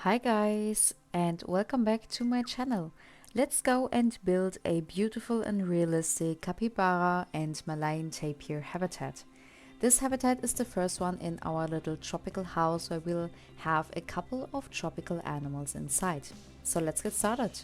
Hi guys, and welcome back to my channel. Let's go and build a beautiful and realistic capybara and Malayan tapir habitat. This habitat is the first one in our little tropical house where we'll have a couple of tropical animals inside. So let's get started.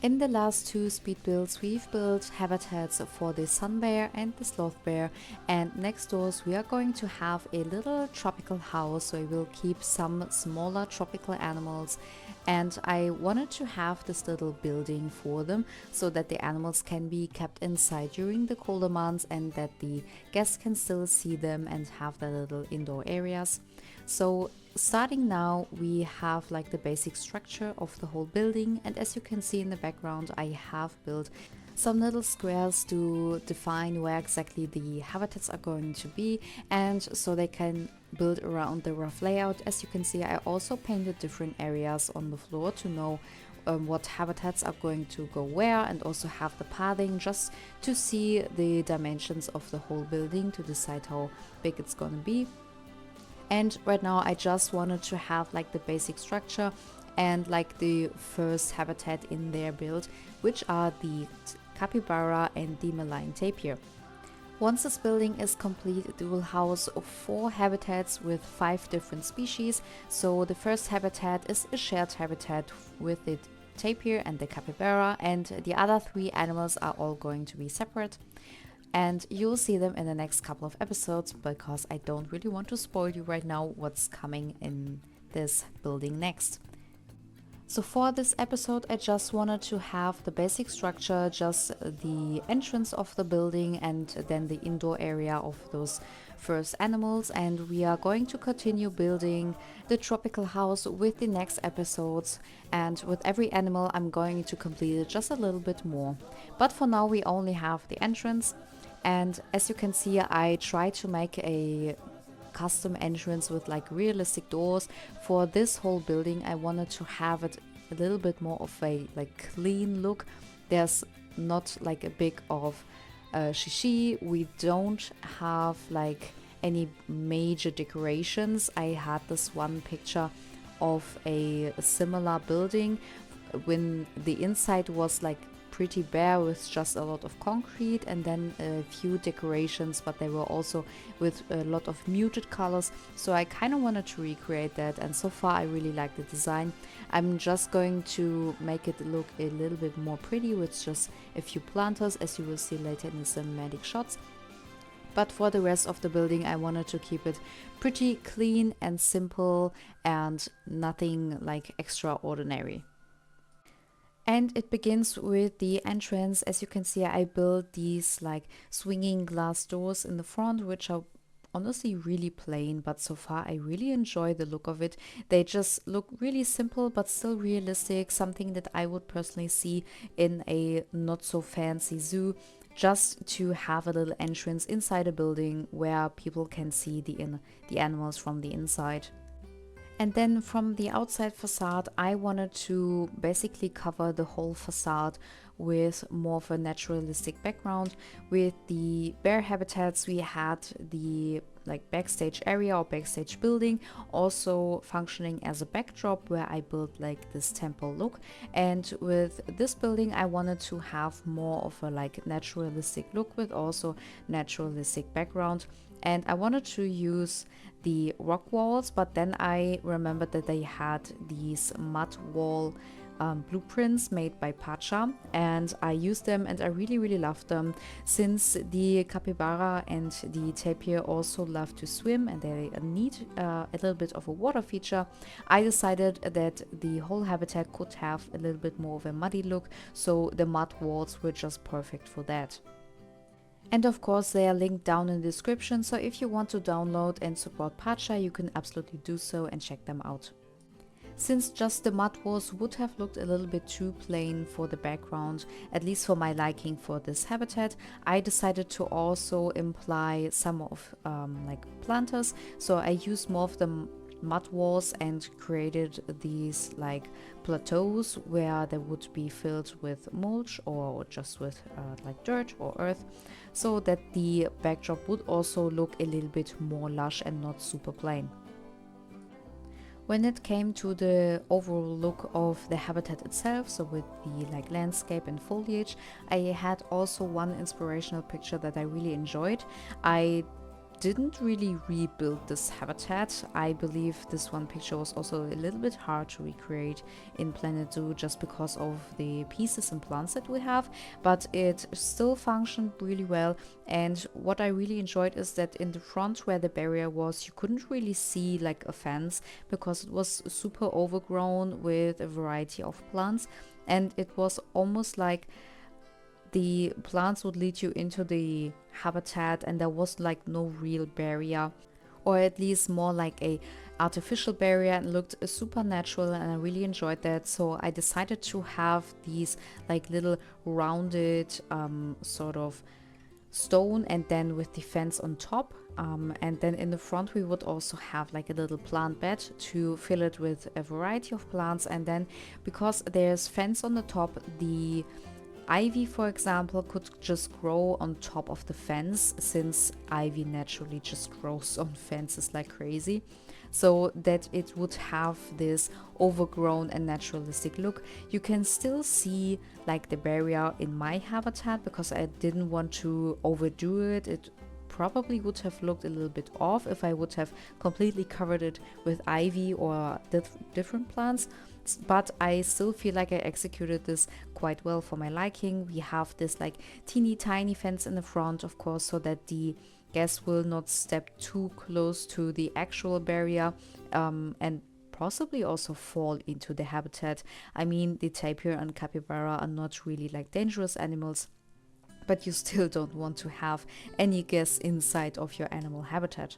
In the last two speed builds, we've built habitats for the sun bear and the sloth bear, and next doors we are going to have a little tropical house where we'll keep some smaller tropical animals. And I wanted to have this little building for them so that the animals can be kept inside during the colder months and that the guests can still see them and have their little indoor areas. So starting now, we have like the basic structure of the whole building, and as you can see in the background, I have built some little squares to define where exactly the habitats are going to be, and so they can build around the rough layout. As you can see, I also painted different areas on the floor to know what habitats are going to go where, and also have the pathing just to see the dimensions of the whole building to decide how big it's going to be. And right now I just wanted to have like the basic structure and like the first habitat in their build, which are the capybara and the Malayan tapir. Once this building is complete, it will house 4 habitats with 5 different species. So the first habitat is a shared habitat with the tapir and the capybara, and the other 3 animals are all going to be separate. And you'll see them in the next couple of episodes because I don't really want to spoil you right now what's coming in this building next. So for this episode, I just wanted to have the basic structure, just the entrance of the building and then the indoor area of those first animals. And we are going to continue building the tropical house with the next episodes. And with every animal, I'm going to complete it just a little bit more. But for now, we only have the entrance. And as you can see, I tried to make a custom entrance with like realistic doors. For this whole building, I wanted to have it a little bit more of a like clean look. There's not like a big of shishi. We don't have like any major decorations. I had this one picture of a similar building when the inside was like pretty bare with just a lot of concrete and then a few decorations, but they were also with a lot of muted colors. So I kind of wanted to recreate that, and so far I really like the design. I'm just going to make it look a little bit more pretty with just a few planters, as you will see later in the cinematic shots. But for the rest of the building, I wanted to keep it pretty clean and simple and nothing like extraordinary. And it begins with the entrance. As you can see, I built these like swinging glass doors in the front, which are honestly really plain, but so far I really enjoy the look of it. They just look really simple but still realistic, something that I would personally see in a not so fancy zoo, just to have a little entrance inside a building where people can see the animals from the inside. And then from the outside facade, I wanted to basically cover the whole facade with more of a naturalistic background. With the bear habitats, we had the like backstage area or backstage building also functioning as a backdrop where I built like this temple look. And with this building, I wanted to have more of a like naturalistic look with also naturalistic background. And I wanted to use the rock walls, but then I remembered that they had these mud wall blueprints made by Pacha, and I used them and I really loved them. Since the capybara and the tapir also love to swim and they need a little bit of a water feature, I decided that the whole habitat could have a little bit more of a muddy look, so the mud walls were just perfect for that. And of course they are linked down in the description, so if you want to download and support Pacha, you can absolutely do so and check them out. Since just the mud walls would have looked a little bit too plain for the background, at least for my liking for this habitat, I decided to also imply some of like planters. So I used more of them mud walls and created these like plateaus where they would be filled with mulch or just with like dirt or earth, so that the backdrop would also look a little bit more lush and not super plain. When it came to the overall look of the habitat itself, so with the like landscape and foliage, I had also one inspirational picture that I really enjoyed. I didn't really rebuild this habitat. I believe this one picture was also a little bit hard to recreate in Planet Zoo just because of the pieces and plants that we have, but it still functioned really well. And what I really enjoyed is that in the front where the barrier was, you couldn't really see like a fence because it was super overgrown with a variety of plants, and it was almost like the plants would lead you into the habitat and there was like no real barrier, or at least more like a artificial barrier, and looked super natural, and I really enjoyed that. So I decided to have these like little rounded sort of stone, and then with the fence on top, and then in the front we would also have like a little plant bed to fill it with a variety of plants. And then because there's fence on the top, the ivy, for example, could just grow on top of the fence, since ivy naturally just grows on fences like crazy, so that it would have this overgrown and naturalistic look. You can still see like the barrier in my habitat because I didn't want to overdo it. It probably would have looked a little bit off if I would have completely covered it with ivy or different plants, but I still feel like I executed this quite well for my liking. We have this like teeny tiny fence in the front, of course, so that the guests will not step too close to the actual barrier, and possibly also fall into the habitat. I mean, the tapir and capybara are not really like dangerous animals, but you still don't want to have any guests inside of your animal habitat.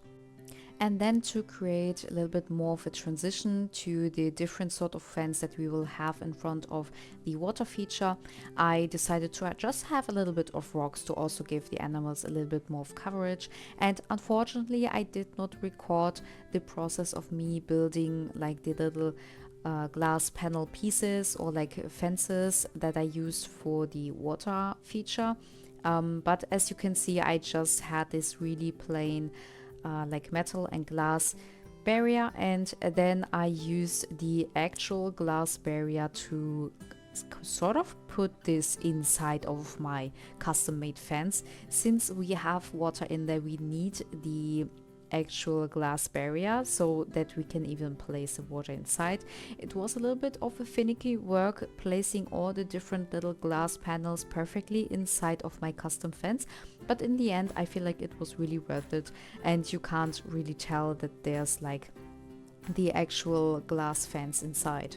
And then to create a little bit more of a transition to the different sort of fence that we will have in front of the water feature, I decided to just have a little bit of rocks to also give the animals a little bit more of coverage. And unfortunately, I did not record the process of me building like the little glass panel pieces or like fences that I used for the water feature. But as you can see, I just had this really plain like metal and glass barrier, and then I used the actual glass barrier to sort of put this inside of my custom made fence. Since we have water in there, we need the actual glass barrier so that we can even place the water inside. It was a little bit of a finicky work placing all the different little glass panels perfectly inside of my custom fence, but in the end I feel like it was really worth it, and you can't really tell that there's like the actual glass fence inside.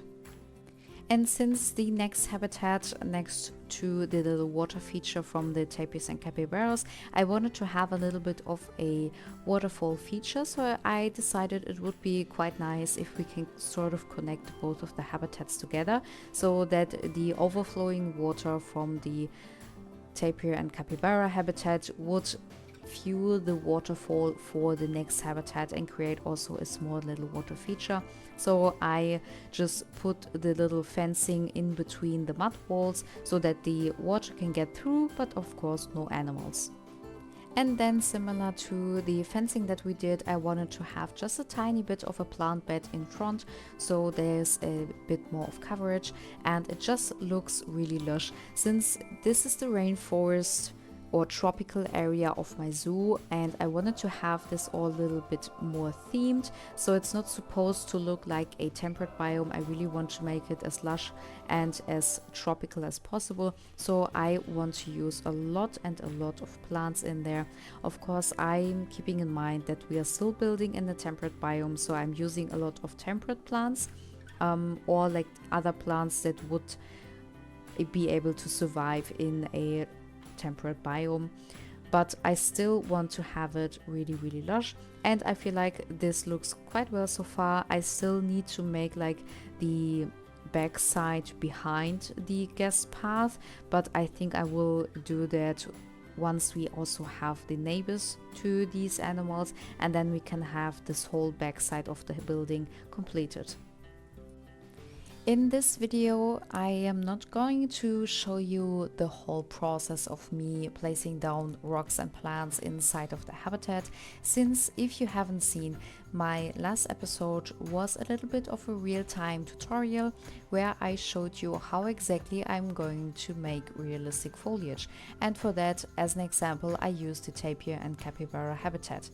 And since the next habitat next to the little water feature from the tapirs and capybaras, I wanted to have a little bit of a waterfall feature, so I decided it would be quite nice if we can sort of connect both of the habitats together, so that the overflowing water from the tapir and capybara habitat would fuel the waterfall for the next habitat and create also a small little water feature. So I just put the little fencing in between the mud walls so that the water can get through, but of course no animals. And then, similar to the fencing that we did, I wanted to have just a tiny bit of a plant bed in front, so there's a bit more of coverage and it just looks really lush. Since this is the rainforest or tropical area of my zoo, and I wanted to have this all a little bit more themed, so it's not supposed to look like a temperate biome. I really want to make it as lush and as tropical as possible, so I want to use a lot of plants in there. Of course, I'm keeping in mind that we are still building in the temperate biome, so I'm using a lot of temperate plants, or like other plants that would be able to survive in a temperate biome, but I still want to have it really lush, and I feel like this looks quite well so far. I still need to make like the backside behind the guest path, but I think I will do that once we also have the neighbors to these animals, and then we can have this whole backside of the building completed. In this video, I am not going to show you the whole process of me placing down rocks and plants inside of the habitat, since if you haven't seen, my last episode was a little bit of a real-time tutorial where I showed you how exactly I'm going to make realistic foliage. And for that, as an example, I used the tapir and capybara habitat.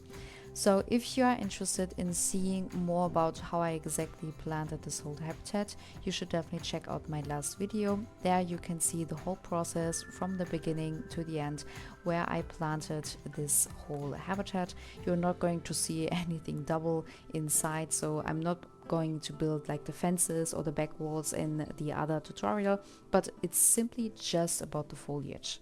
So if you are interested in seeing more about how I exactly planted this whole habitat, you should definitely check out my last video. There you can see the whole process from the beginning to the end where I planted this whole habitat. You're not going to see anything double inside, so I'm not going to build like the fences or the back walls in the other tutorial, but it's simply just about the foliage.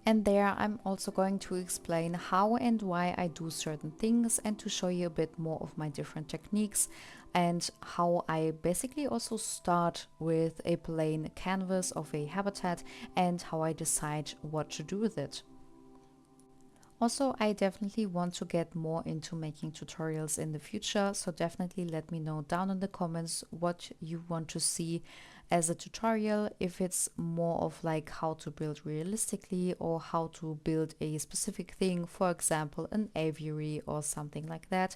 And there I'm also going to explain how and why I do certain things, and to show you a bit more of my different techniques and how I basically also start with a plain canvas of a habitat and how I decide what to do with it. Also, I definitely want to get more into making tutorials in the future, so definitely let me know down in the comments what you want to see as a tutorial, if it's more of like how to build realistically or how to build a specific thing, for example an aviary or something like that.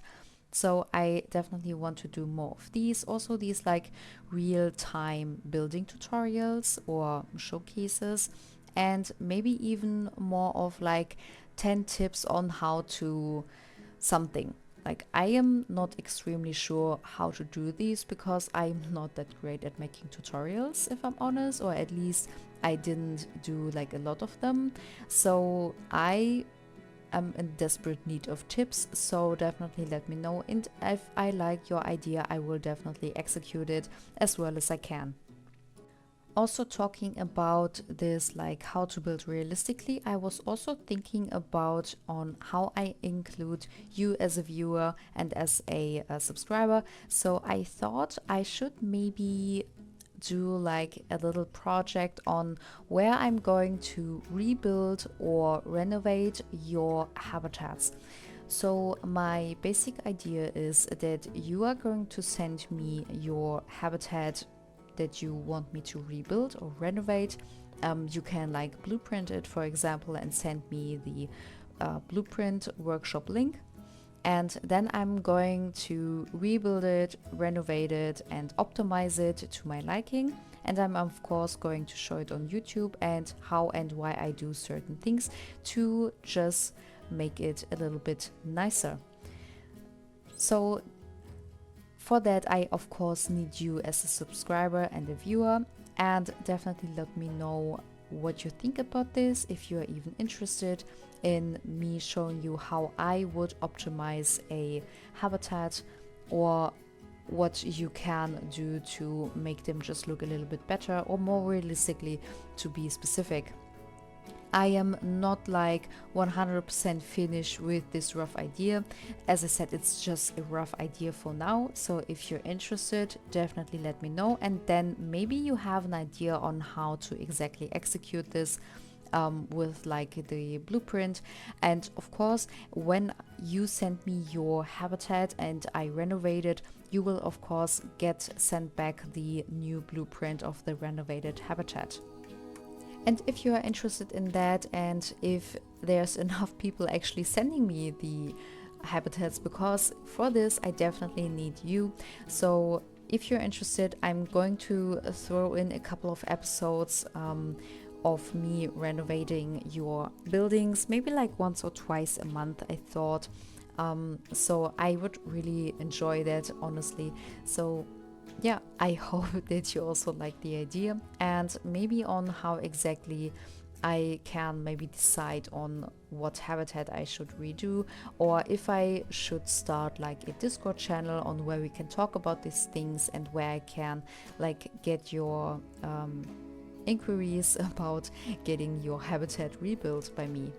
So I definitely want to do more of these, also these like real-time building tutorials or showcases, and maybe even more of like 10 tips on how to something. Like, I am not extremely sure how to do these because I'm not that great at making tutorials, if I'm honest, or at least I didn't do like a lot of them. So I am in desperate need of tips, so definitely let me know, and if I like your idea I will definitely execute it as well as I can. Also, talking about this, like how to build realistically, I was also thinking about on how I include you as a viewer and as a subscriber. So I thought I should maybe do like a little project on where I'm going to rebuild or renovate your habitats. So my basic idea is that you are going to send me your habitat that you want me to rebuild or renovate. You can like blueprint it, for example, and send me the blueprint workshop link. And then I'm going to rebuild it, renovate it, and optimize it to my liking. And I'm of course going to show it on YouTube and how and why I do certain things to just make it a little bit nicer. So for that, I of course need you as a subscriber and a viewer, and definitely let me know what you think about this, if you're even interested in me showing you how I would optimize a habitat, or what you can do to make them just look a little bit better, or more realistically, to be specific. I am not like 100% finished with this rough idea. As I said, it's just a rough idea for now. So if you're interested, definitely let me know. And then maybe you have an idea on how to exactly execute this with like the blueprint. And of course, when you send me your habitat and I renovate it, you will of course get sent back the new blueprint of the renovated habitat. And if you are interested in that, and if there's enough people actually sending me the habitats, because for this I definitely need you. So if you're interested, I'm going to throw in a couple of episodes of me renovating your buildings, maybe like once or twice a month, I thought. So I would really enjoy that, honestly. So yeah, I hope that you also like the idea, and maybe on how exactly I can maybe decide on what habitat I should redo, or if I should start like a Discord channel on where we can talk about these things, and where I can like get your inquiries about getting your habitat rebuilt by me.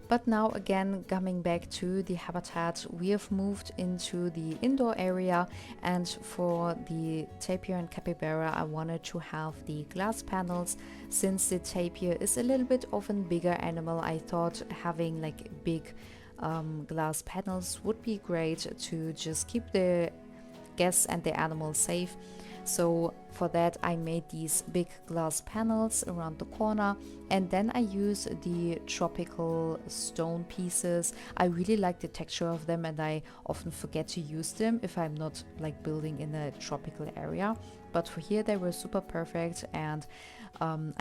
But now again, coming back to the habitat, we have moved into the indoor area, and for the tapir and capybara I wanted to have the glass panels. Since the tapir is a little bit of a bigger animal, I thought having like big glass panels would be great to just keep the guests and the animals safe. So for that I made these big glass panels around the corner, and then I use the tropical stone pieces. I really like the texture of them, and I often forget to use them if I'm not like building in a tropical area, but for here they were super perfect. And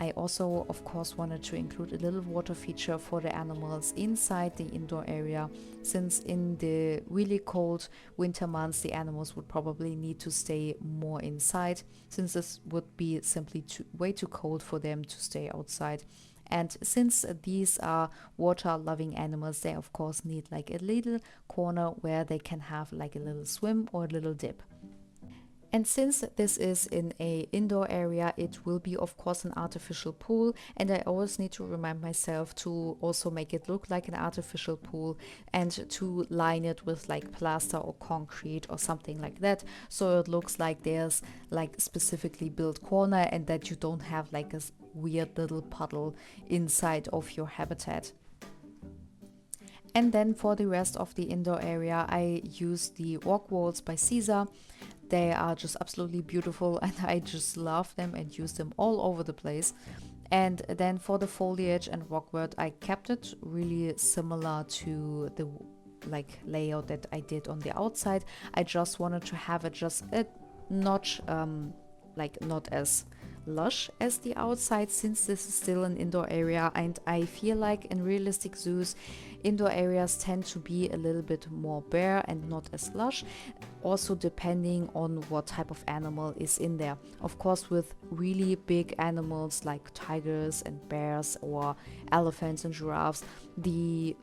I also of course wanted to include a little water feature for the animals inside the indoor area, since in the really cold winter months the animals would probably need to stay more inside, since this would be simply way too cold for them to stay outside. And since these are water loving animals, they of course need like a little corner where they can have like a little swim or a little dip. And since this is in a indoor area, it will be of course an artificial pool, and I always need to remind myself to also make it look like an artificial pool and to line it with like plaster or concrete or something like that, so it looks like there's like specifically built corner and that you don't have like a weird little puddle inside of your habitat. And then for the rest of the indoor area, I used the rock walls by Caesar. They are just absolutely beautiful and I just love them and use them all over the place. And then for the foliage and rockwork, I kept it really similar to the like layout that I did on the outside. I just wanted to have it just a notch like not as lush as the outside, since this is still an indoor area, and I feel like in realistic zoos indoor areas tend to be a little bit more bare and not as lush, also depending on what type of animal is in there. Of course, with really big animals like tigers and bears or elephants and giraffes, the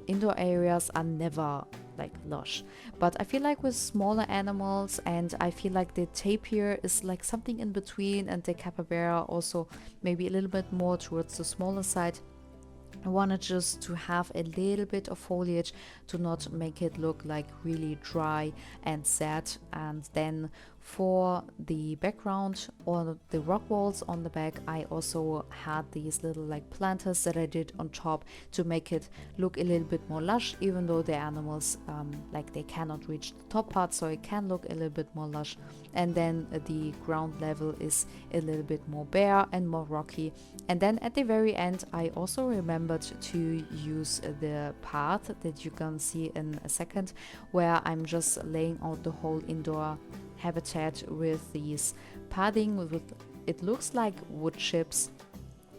indoor areas are never like lush. But I feel like with smaller animals, and I feel like the tapir is like something in between, and the capybara also maybe a little bit more towards the smaller side, I wanted just to have a little bit of foliage to not make it look like really dry and sad. And then for the background or the rock walls on the back, I also had these little like planters that I did on top to make it look a little bit more lush, even though the animals like they cannot reach the top part, so it can look a little bit more lush. And then the ground level is a little bit more bare and more rocky. And then at the very end I also remembered to use the path that you can see in a second, where I'm just laying out the whole indoor habitat with these padding with it looks like wood chips.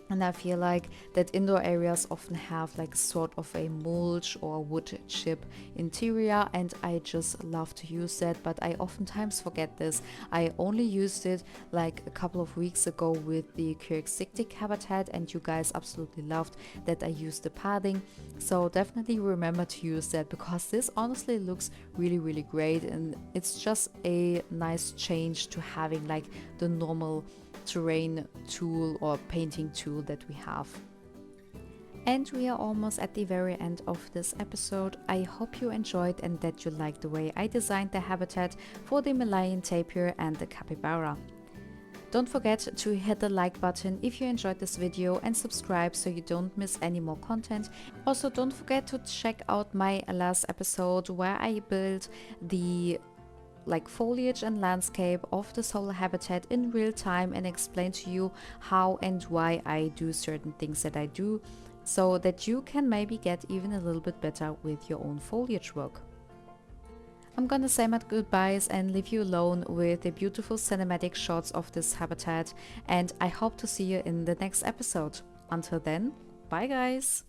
And I feel like that indoor areas often have like sort of a mulch or wood chip interior, and I just love to use that, but I oftentimes forget this. I only used it like a couple of weeks ago with the characteristic habitat, and you guys absolutely loved that I used the padding. So definitely remember to use that, because this honestly looks really great, and it's just a nice change to having like the normal terrain tool or painting tool that we have. And we are almost at the very end of this episode. I hope you enjoyed and that you liked the way I designed the habitat for the Malayan tapir and the capybara. Don't forget to hit the like button if you enjoyed this video and subscribe so you don't miss any more content. Also, don't forget to check out my last episode where I built the like foliage and landscape of the solar habitat in real time and explain to you how and why I do certain things that I do, so that you can maybe get even a little bit better with your own foliage work. I'm gonna say my goodbyes and leave you alone with the beautiful cinematic shots of this habitat, and I hope to see you in the next episode. Until then, bye guys!